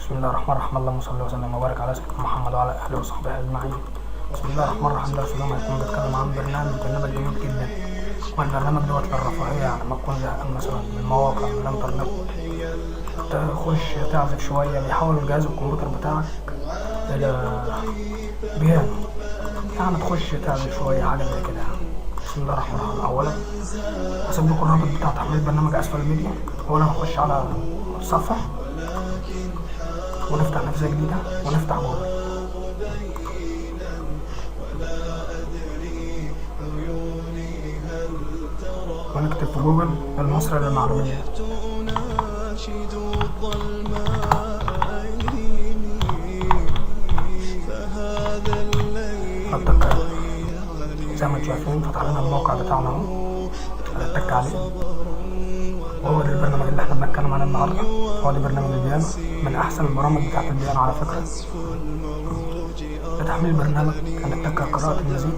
بسم الله الرحمن الرحيم. اللهم صل وسلم وبارك على سيدنا محمد وعلى اله وصحبه اجمعين. بسم الله الرحمن الرحيم. درس اليوم هيكون بيتكلم عن برنامج جميل جدا، والبرنامج دوت للرفاهية. يعني لما تكون زهقان مثلا من المواقع من الانترنت تخش تعزف شوية، بيحول جهاز الكمبيوتر بتاعك الى بيانو، يعني تخش تعزف شوية حاجة زي كده. بسم الله الرحمن الرحيم. اولا هسيب لكم الرابط بتاع تحميل البرنامج اسفل الفيديو. اولا نخش على الصفحة ونفتح نافذة جديدة ونفتح جوجل. ونكتب في جوجل المصري للمعلومات. هنتك زي ما انتم شايفين فتح لنا الموقع بتاعنا اهو، هنتك عليه. وهو ده البرنامج اللي احنا بنتكلم عليه النهارده. هو ده برنامج البيانو، من احسن البرامج بتاعت البيانو على فكره. لتحميل البرنامج هنتك على قراءة المزيد،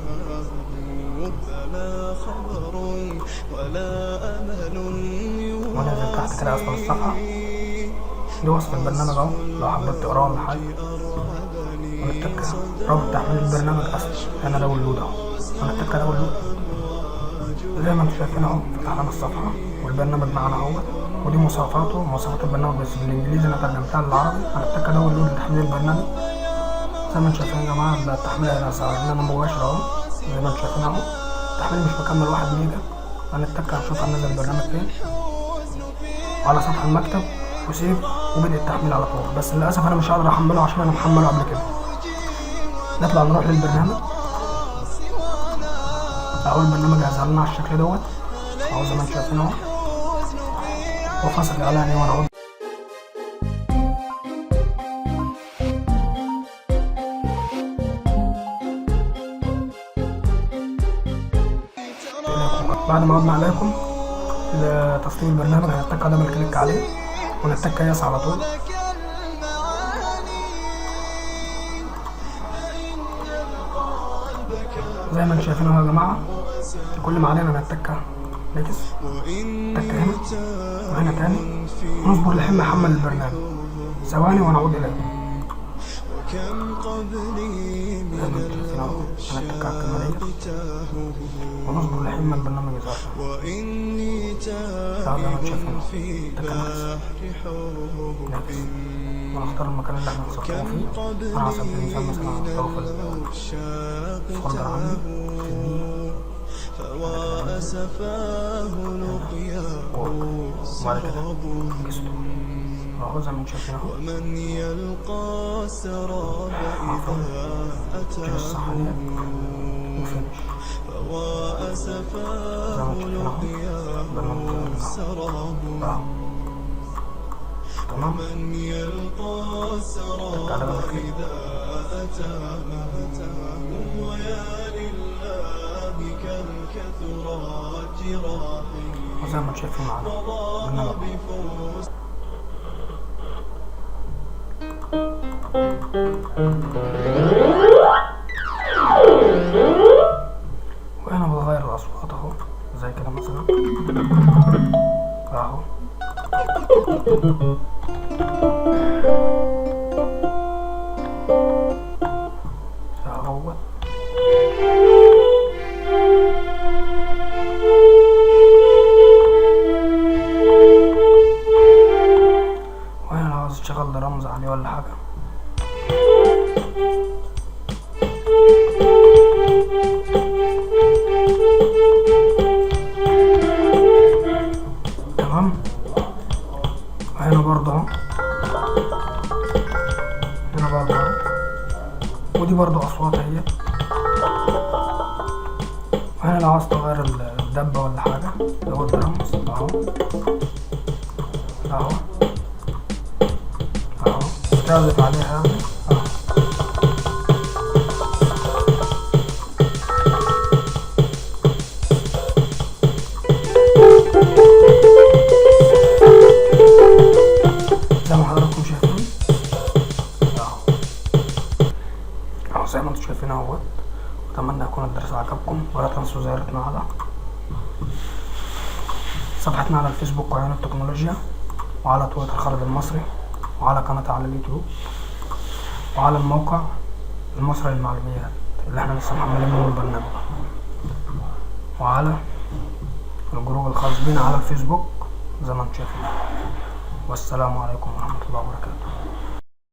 وننزل تحت كده اسفل الصفحة. دي وصف البرنامج اهو لو حبيت تقراه ولا حاجة. ونتك رابط تحميل البرنامج اسفل هنا داونلود اهو، ونتك داونلود. زي ما انتم شايفين اهو فتح لنا الصفحة والبرنامج معانا اهو. ودي مواصفات البرنامج بس بالانجليزي، انا ترجمتها للعربي. هنتك داونلود لتحميل البرنامج. زي ما انتم شايفين يا جماعة التحميل هنا صورنا مباشر اهو، زي ما انتم شايفين اهو. التحميل مش مكمل 1 ميجا. هنتك هنشوف هننزل البرنامج فين، على سطح المكتب وسيف، وبدأ التحميل على طول. بس للأسف أنا مش هقدر أحمله عشان أنا محمله قبل كده. نطلع نروح للبرنامج أهو. البرنامج هيظهر لنا على الشكل دوت أهو زي ما انتم شايفين أهو، وفصل إعلاني وأنا أهو. بعد ما عدنا عليكم لتسطيب البرنامج هنتك دبل كليك عليه ونتك يس على طول. زي ما انتم شايفين اهو يا جماعه، كل ما علينا نتك نكس، نتك هنا وهنا تاني، ونصبر لحين ما يحمل البرنامج. ثواني ونعود اليه. زي ما انتم شايفين اهو هنتك على الكلمه ديت ونصبر لحين ما البرنامج يظهر. زي ما انتم شايفين نكس، ونختار المكان اللي احنا هنسطبه فيه. انا على سبيل المثال مثلا هنختاره في الفولدر عندي وبعد كده نكسته اهو زي ما انتم شايفين اهو. جيب الصحة ديت وفينش. زي ما انتم شايفين اهو برنامج اهو تمام. تعالى بقى كده وزي ما انتم شايفين معانا برنامج. وهنا بتغير الاصوات اهو زي كده مثلا اهو. اهو وهنا لو عاوز تشغل رمز عليه ولا حاجة تمام. وهنا برضه اهو، هنا برضه اهو، ودي برضه اصوات اهي. وهنا لو عاوز تغير الدبة ولا حاجة اللي هو الدرمز اهو اهو اهو، تعزف عليها اهو. زي ما حضراتكم شايفين اهو زي ما انتم شايفين اهوت. اتمنى يكون الدرس عجبكم، ولا تنسوا زيارتنا على صفحتنا على الفيسبوك وعيون التكنولوجيا، وعلى تويتر خالد المصري. وعلى قناتي على اليوتيوب، وعلى الموقع المصري للمعلومات اللي احنا لسه محملين منه البرنامج، وعلى الجروب الخاص بينا على الفيسبوك زي ما انتم شايفين. والسلام عليكم ورحمة الله وبركاته.